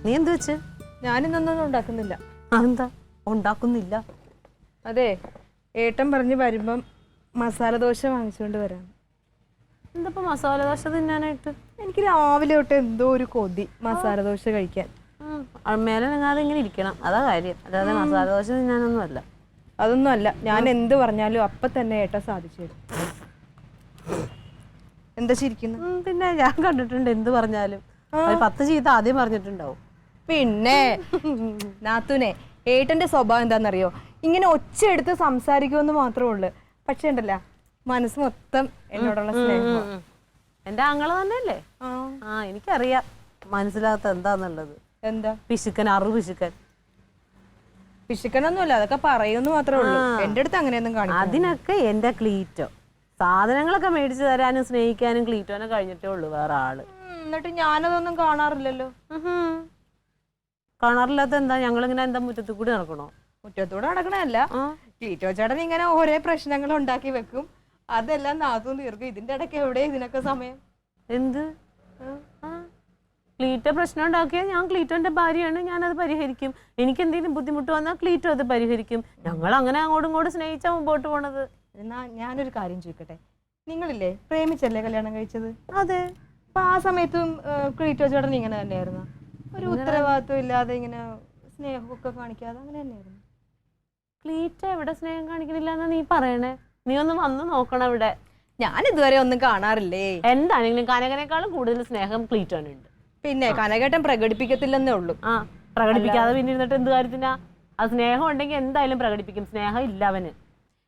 നീ എന്ത് വെച്ച്? ഞാനിന്നൊന്നും ഉണ്ടാക്കുന്നില്ല. എന്താ ഉണ്ടാക്കുന്നില്ല? അതെ, ഏട്ടൻ പറഞ്ഞ് വരുമ്പം മസാല ദോശ വാങ്ങിച്ചുകൊണ്ട് വരാം. എന്താ മസാല ദോശ തിന്നാനായിട്ട്? എനിക്ക് രാവിലെ തൊട്ട് എന്തോ ഒരു കൊതി മസാല ദോശ കഴിക്കാൻ. മേലെ നിങ്ങാതെ ഇങ്ങനെ ഇരിക്കണം, അതാ കാര്യം. അതായത് മസാല ദോശ തിന്നാനൊന്നും അല്ല. അതൊന്നും അല്ല, ഞാൻ എന്ത് പറഞ്ഞാലും അപ്പൊ തന്നെ ഏട്ടൻ സാധിച്ചു തരും. എന്താ ചിരിക്കുന്നു? പിന്നെ ഞാൻ കണ്ടിട്ടുണ്ട്, എന്ത് പറഞ്ഞാലും 10 ചീത്ത ആദ്യം പറഞ്ഞിട്ടുണ്ടാവും. പിന്നെ നാത്തൂനെ, ഏട്ടന്റെ സ്വഭാവം എന്താണെന്നറിയോ? ഇങ്ങനെ ഒച്ച എടുത്ത് സംസാരിക്കുമെന്ന് മാത്രമേ ഉള്ളു. പക്ഷെ ഉണ്ടല്ല, മനസ്സ് മൊത്തം എന്നോടുള്ള സ്നേഹം. എന്റെ ആങ്ങള തന്നെയല്ലേ? എനിക്കറിയാം മനസ്സിലാത്ത എന്താന്നുള്ളത്. എന്താ പിശുക്കൻ? പിശുക്കൻ പിശുക്കനൊന്നുമല്ല, അതൊക്കെ പറയുമെന്ന് മാത്രമേ ഉള്ളൂ. എന്റെ അടുത്ത് അങ്ങനെയൊന്നും കാണിക്കും. അതിനൊക്കെ എന്റെ ക്ലീറ്റോ. സാധനങ്ങളൊക്കെ മേടിച്ചു തരാനും സ്നേഹിക്കാനും ക്ലീറ്റോനെ കഴിഞ്ഞിട്ടേ ഉള്ളൂ വേറെ ആള്. എന്നിട്ട് ഞാനതൊന്നും കാണാറില്ലല്ലോ. കാണാറില്ലാത്ത എന്താ? ഞങ്ങളിങ്ങനെ എന്താ മുറ്റത്തു കൂടി നടക്കണോ? മുറ്റത്തൂടെ നടക്കണല്ല, ക്ലീറ്റോ ചേട്ടൻ ഇങ്ങനെ ഓരോ പ്രശ്നങ്ങൾ ഉണ്ടാക്കി വെക്കും. അതെല്ലാം നാത്തും തീർക്കും. ഇതിന്റെ ഇടയ്ക്ക് എവിടെ ഇതിനൊക്കെ സമയം? എന്ത് ക്ലീറ്റോ പ്രശ്നം ഉണ്ടാക്കിയാൽ ഞാൻ ക്ലീറ്റോന്റെ ഭാര്യയാണ്, ഞാനത് പരിഹരിക്കും. എനിക്ക് എന്തെങ്കിലും ബുദ്ധിമുട്ട് വന്നാൽ ക്ലീറ്റോ അത് പരിഹരിക്കും. ഞങ്ങൾ അങ്ങനെ അങ്ങോട്ടും ഇങ്ങോട്ടും സ്നേഹിച്ചാ മുമ്പോട്ട് പോണത്. എന്നാ ഞാനൊരു കാര്യം ചോദിക്കട്ടെ, നിങ്ങളില്ലേ പ്രേമിച്ചല്ലേ കല്യാണം കഴിച്ചത്? അതെ. അപ്പൊ ആ സമയത്തും ക്ലീറ്റോ ചേട്ടൻ ഇങ്ങനെ തന്നെയായിരുന്നു? ഒരു ഉത്തരവാദിത്വം ഇല്ലാതെ ഇങ്ങനെ സ്നേഹമൊക്കെ കാണിക്കാതെ അങ്ങനെ തന്നെയായിരുന്നു? ക്ലീറ്റോ എവിടെ സ്നേഹം കാണിക്കണില്ല എന്നാ നീ പറയണേ? നീ ഒന്ന് വന്ന് നോക്കണം ഇവിടെ. ഞാൻ ഇതുവരെ ഒന്നും കാണാറില്ലേ. എന്താണെങ്കിലും കനകനേക്കാളും കൂടുതൽ സ്നേഹം ക്ലീറ്റോനുണ്ട്. പിന്നെ കനകേട്ടൻ പ്രകടിപ്പിക്കത്തില്ലെന്നേ ഉള്ളൂ. പ്രകടിപ്പിക്കാതെ പിന്നെ ഇരുന്നിട്ട് എന്ത് കാര്യത്തിനാ? അത് സ്നേഹം ഉണ്ടെങ്കിൽ എന്തായാലും പ്രകടിപ്പിക്കും. സ്നേഹം ഇല്ല അവന്.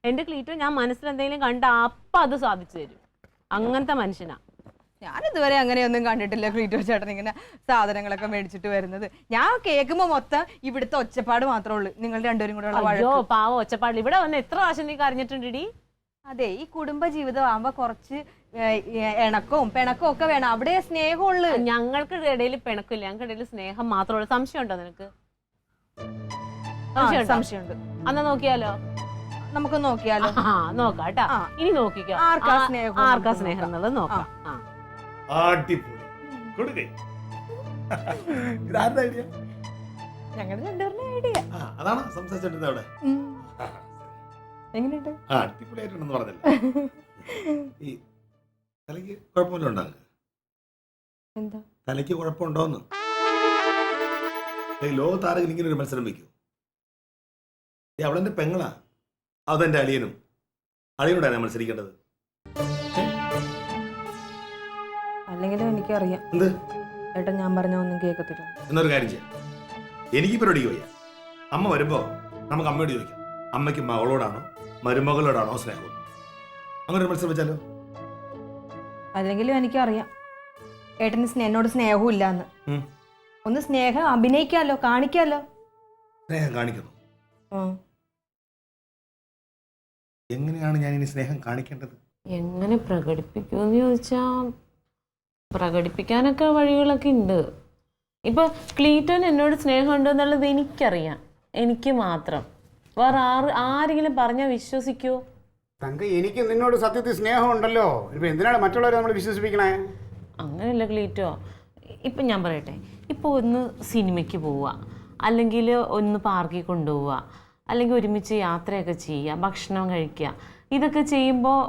എന്റെ ക്ലീറ്റോ ഞാൻ മനസ്സിൽ എന്തെങ്കിലും കണ്ട അപ്പൊ അത് സാധിച്ചു തരും. അങ്ങനത്തെ മനുഷ്യനാ. ഞാൻ ഇതുവരെ അങ്ങനെയൊന്നും കണ്ടിട്ടില്ല ക്ലീറ്റോ ചേട്ടൻ ഇങ്ങനെ സാധനങ്ങളൊക്കെ മേടിച്ചിട്ട് വരുന്നത്. ഞാൻ കേൾക്കുമ്പോ മൊത്തം ഇവിടുത്തെ ഒച്ചപ്പാട് മാത്രമേ ഉള്ളൂ, നിങ്ങൾ രണ്ടുപേരും കൂടെ ഉള്ള വഴക്ക്. പാവം ഒച്ചപ്പാട്. ഇവിടെ വന്ന് എത്ര പ്രാവശ്യം നീ കരഞ്ഞിട്ടുണ്ടെടി? അതെ, ഈ കുടുംബ ജീവിതം ആകുമ്പോ കുറച്ച് ഇണക്കവും പിണക്കവും ഒക്കെ വേണം. അവിടെ സ്നേഹമുള്ളു. ഞങ്ങൾക്ക് ഇടയിൽ പിണക്കില്ല, ഞങ്ങൾക്ക് ഇടയിൽ സ്നേഹം മാത്രമേ. സംശയം ഉണ്ടോ നിനക്ക്? സംശയമുണ്ട്. അന്നാ നോക്കിയാലോ? നമുക്ക് നോക്കിയാലോ? നോക്കാം കേട്ടാ. ഇനി നോക്കിക്കോ, ആർക്കാ സ്നേഹം എന്നുള്ളത് നോക്കാം. ഞങ്ങളുടെ രണ്ടുപേരുടെ ഐഡിയ. അതാണ് സംസാരിച്ചോണ്ടിരുന്നത് അവിടെ. എങ്ങനെയുണ്ട്? അടിപൊളിയായിട്ടുണ്ടെന്ന് പറഞ്ഞില്ല. ഈ തലയ്ക്ക് കുഴപ്പമില്ല ഉണ്ടാകും. എന്താ തലയ്ക്ക് കുഴപ്പമുണ്ടോന്ന്? ലോകത്താരെങ്കിലും ഇങ്ങനെ ഒരു മത്സരം വെക്കൂ? അവളെന്റെ പെങ്ങളാ, അതെന്റെ അളിയനും. അളിയനോടാണ് ഞാൻ മത്സരിക്കേണ്ടത്. അല്ലെങ്കിലും എനിക്കറിയാം എന്ത് ഏട്ടാ, ഞാൻ പറഞ്ഞ ഒന്നും കേൾക്കത്തില്ല. എന്നൊരു കാര്യം ചെയ്യാം, എനിക്ക് പരിപാടിക്ക് പോയാ അമ്മ വരുമ്പോ നമുക്ക് അമ്മയോട് ചോദിക്കാം, അമ്മയ്ക്ക് മകളോടാണോ മരുമകളോടാണോ സ്നേഹം? അങ്ങനെ ഒരു മത്സരം വെച്ചാലോ? അല്ലെങ്കിലും എനിക്കറിയാം ഏട്ടന് എന്നോട് സ്നേഹവും ഇല്ലാന്ന്. ഒന്ന് സ്നേഹം അഭിനയിക്കാലോ, കാണിക്കാലോ. സ്നേഹം കാണിക്കുന്നു? എങ്ങനെയാണ് ഞാൻ ഇനി സ്നേഹം കാണിക്കേണ്ടത്? എങ്ങനെ പ്രകടിപ്പിക്കുമെന്ന് ചോദിച്ചാ പ്രകടിപ്പിക്കാനൊക്കെ വഴികളൊക്കെ ഉണ്ട്. ഇപ്പൊ ക്ലീറ്റോന് എന്നോട് സ്നേഹം ഉണ്ടോ എന്നുള്ളത് എനിക്കറിയാം, എനിക്ക് മാത്രം. വേറെ ആരെങ്കിലും പറഞ്ഞാൽ വിശ്വസിക്കുമോ? തങ്ക, എനിക്ക് നിന്നോട് സത്യത്തിൽ സ്നേഹമുണ്ടല്ലോ. ഇപ്പൊ എന്തിനാണ് മറ്റുള്ളവരെ നമ്മൾ വിശ്വസിപ്പിക്കണേ? അങ്ങനെയല്ല ക്ലീറ്റോ. ഇപ്പം ഞാൻ പറയട്ടെ, ഇപ്പോൾ ഒന്ന് സിനിമയ്ക്ക് പോവുക, അല്ലെങ്കിൽ ഒന്ന് പാർക്കിൽ കൊണ്ടുപോവുക, അല്ലെങ്കിൽ ഒരുമിച്ച് യാത്രയൊക്കെ ചെയ്യുക, ഭക്ഷണം കഴിക്കുക, ഇതൊക്കെ ചെയ്യുമ്പോൾ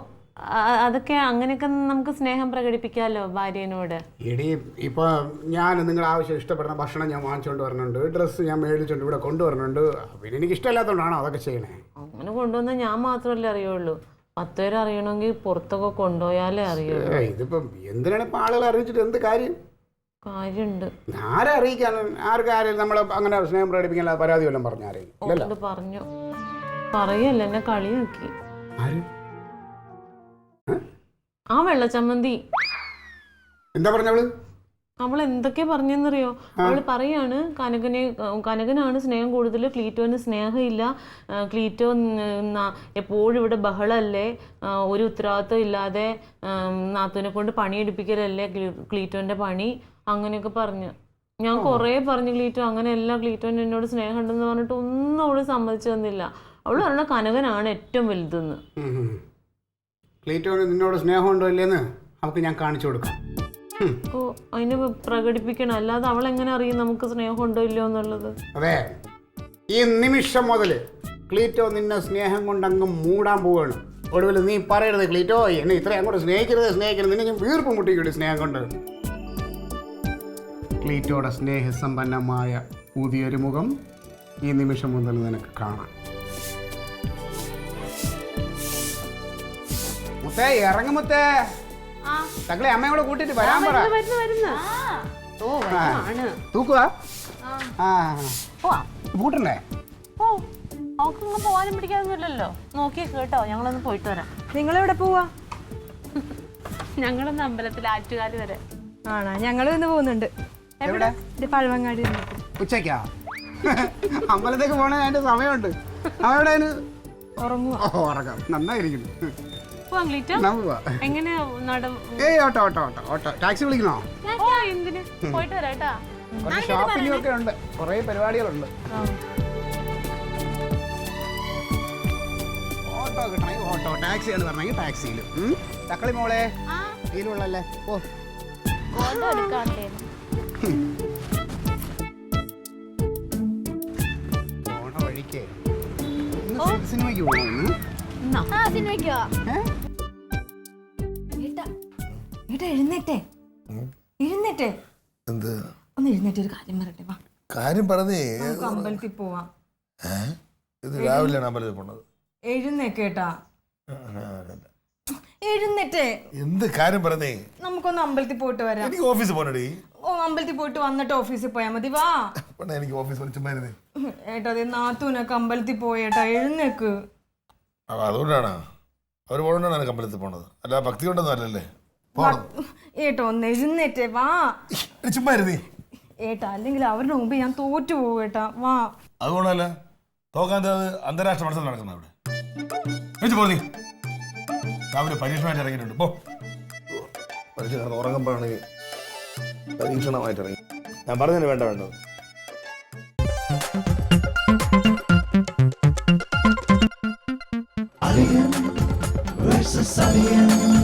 അതൊക്കെ അങ്ങനെയൊക്കെ നമുക്ക് സ്നേഹം പ്രകടിപ്പിക്കാമല്ലോ ഭാര്യനോട്. എടി, ഇപ്പോൾ ഞാൻ നിങ്ങളുടെ ആവശ്യം ഇഷ്ടപ്പെടുന്ന ഭക്ഷണം ഞാൻ വാങ്ങിച്ചുകൊണ്ട് വരണുണ്ട്, ഡ്രസ്സ് ഞാൻ മേടിച്ചുകൊണ്ട് ഇവിടെ കൊണ്ടുവരണുണ്ട്. പിന്നെ എനിക്ക് ഇഷ്ടമില്ലാത്തതുകൊണ്ടാണോ അതൊക്കെ ചെയ്യണേ? അങ്ങനെ കൊണ്ടുവന്നാൽ ഞാൻ മാത്രമല്ലേ അറിയുള്ളൂ. 10 പേര് അറിയണമെങ്കിൽ പുറത്തൊക്കെ കൊണ്ടുപോയാലേ അറിയുള്ളൂ. ഇതിപ്പം എന്തിനാണ് ഇപ്പം ആളുകൾ അറിയിച്ചിട്ട് എന്ത് കാര്യം? കാര്യമുണ്ട്. ആരെ അറിയിക്കാൻ? ആർക്കാരും നമ്മൾ അങ്ങനെ സ്നേഹം പ്രകടിപ്പിക്കാൻ പരാതി വല്ലതും പറഞ്ഞു? ആരെയും പറഞ്ഞു പറയല്ല, എന്നെ കളിയാക്കി. ആ വെള്ളച്ചമ്മന്തി എന്താ പറഞ്ഞവള്? അവൾ എന്തൊക്കെ പറഞ്ഞെന്നറിയോ? അവള് പറയാണ് കനകനാണ് സ്നേഹം കൂടുതൽ, ക്ലീറ്റോന് സ്നേഹമില്ല, ക്ലീറ്റോ എപ്പോഴും ഇവിടെ ബഹളല്ലേ, ഒരു ഉത്തരവാദിത്വം ഇല്ലാതെ നാത്തൂനെ കൊണ്ട് പണിയെടുപ്പിക്കലല്ലേ ക്ലീറ്റോന്റെ പണി, അങ്ങനെയൊക്കെ പറഞ്ഞു. ഞാൻ കുറേ പറഞ്ഞു ക്ലീറ്റോ അങ്ങനെയല്ല, ക്ലീറ്റോന് എന്നോട് സ്നേഹം ഉണ്ടെന്ന് പറഞ്ഞിട്ട് ഒന്നും അവള് സമ്മതിച്ചു തന്നില്ല. അവള് പറഞ്ഞ കനകനാണ് ഏറ്റവും വലുതെന്ന്. ക്ലീറ്റോന് നിന്നോട് സ്നേഹമുണ്ടോ ഇല്ലേന്ന് അവൾക്ക് ഞാൻ കാണിച്ചു കൊടുക്കാം. ഓ അതിന് പ്രകടിപ്പിക്കണം, അല്ലാതെ അവൾ എങ്ങനെ അറിയും നമുക്ക് സ്നേഹം ഉണ്ടോ ഇല്ലയോ എന്നുള്ളത്? അതെ, ഈ നിമിഷം മുതൽ ക്ലീറ്റോ നിന്നെ സ്നേഹം കൊണ്ട് അങ്ങ് മൂടാൻ പോവുകയാണ്. ഒടുവിൽ നീ പറയരുത് ക്ലീറ്റോ എന്നെ ഇത്രയും അങ്ങോട്ട് സ്നേഹിക്കരുത്, നിന്നെ ഞാൻ വീർപ്പ് മുട്ടിക്കൂടി സ്നേഹം കൊണ്ട്. ക്ലീറ്റോയുടെ സ്നേഹസമ്പന്നമായ പുതിയൊരു മുഖം ഈ നിമിഷം മുതൽ നിനക്ക് കാണാം. മുത്തേ ഇറങ്ങുമുത്തേ, തങ്ങളെ അമ്മയും കൂടെ കൂട്ടിട്ട് വരാൻ പറ. തൂക്കുക കൂട്ടണ്ടേ? ഓ അവർക്ക് പോകാനും പിടിക്കാനൊന്നുമില്ലല്ലോ. നോക്കി കേട്ടോ, ഞങ്ങളൊന്ന് പോയിട്ട് വരാം. നിങ്ങളെവിടെ പോവാ? ഞങ്ങളൊന്ന് അമ്പലത്തിൽ ആറ്റുകാല് വരെ. ആണോ? ഞങ്ങളും ഇന്ന് പോകുന്നുണ്ട്. എവിടെ? പഴവങ്ങാടി. ഉച്ചക്കാ? അമ്പലത്തേക്ക് പോണേ അതിന്റെ സമയമുണ്ട്. അവിടെ ഉറങ്ങാം. നന്നായിരിക്കുന്നു. എങ്ങനെ ഓട്ടോ ടാക്സി വിളിക്കണോ? പോയിട്ട് വരാട്ടാ. കുറച്ച് ഷോപ്പിംഗ് ഒക്കെ ഉണ്ട്, കുറെ പരിപാടികളുണ്ട്. ഓട്ടോ കിട്ടണമെങ്കിൽ ഓട്ടോ, ടാക്സിയാണ് പറഞ്ഞെങ്കിൽ ടാക്സിയിൽ. തക്കളി മോളെ ഇതിലുള്ളല്ലേ? ഓ പോണ വഴിക്കേ സിനിമയ്ക്ക് പോകണം. എഴുന്നേറ്റേ എന്ത് ഒന്ന് എഴുന്നേറ്റ് ഒരു കാര്യം പറയട്ടെ. വാ, കാര്യം പറഞ്ഞേ. നമുക്ക് അമ്പലത്തിൽ പോവാം. ഇത് രാവിലെയാണ് അമ്പലത്തിൽ പോണത്. എഴുന്നേക്കേട്ടാ, എഴുന്നേറ്റേ. എന്ത് കാര്യം പറഞ്ഞേ? നമുക്കൊന്ന് അമ്പലത്തിൽ പോയിട്ട് വരാം. എനിക്ക് ഓഫീസിൽ പോണടി. ഓ, അമ്പലത്തിൽ പോയിട്ട് വന്നിട്ട് ഓഫീസിൽ പോയാ മതി. വാ. എനിക്ക് ഓഫീസ് വിളിച്ചുമായിരുന്നേ. ഏട്ടാ, അതെ നാത്തൂനൊക്കെ അമ്പലത്തിൽ പോയേട്ടാ, എഴുന്നേക്ക്. അതുകൊണ്ടാണ് അവർ പോകണ്ടാണ് എനിക്ക് അമ്പലത്തിൽ പോണത്, അല്ല ഭക്തി കൊണ്ടൊന്നും അല്ലല്ലേ. ഏട്ടാ ഒന്ന് എഴുന്നേറ്റേ, വാ. ചുമ്മായിരുന്നേ ഏട്ടാ, അല്ലെങ്കിൽ അവരുടെ മുമ്പ് ഞാൻ തോറ്റു പോവേട്ടാ. വാ. അതുകൊണ്ടല്ല, തോക്കാൻ അന്താരാഷ്ട്ര മത്സരം നടക്കുന്ന അവിടെ. പോണി രാവിലെ പരീക്ഷണമായിട്ട് ഇറങ്ങിയിട്ടുണ്ട്. പോ. പരീക്ഷ കിടന്ന് ഉറങ്ങുമ്പോഴാണെങ്കിൽ പരീക്ഷണമായിട്ട് ഇറങ്ങി. ഞാൻ പറഞ്ഞതിന് വേണ്ട വേണ്ടത്. Alien versus Alien.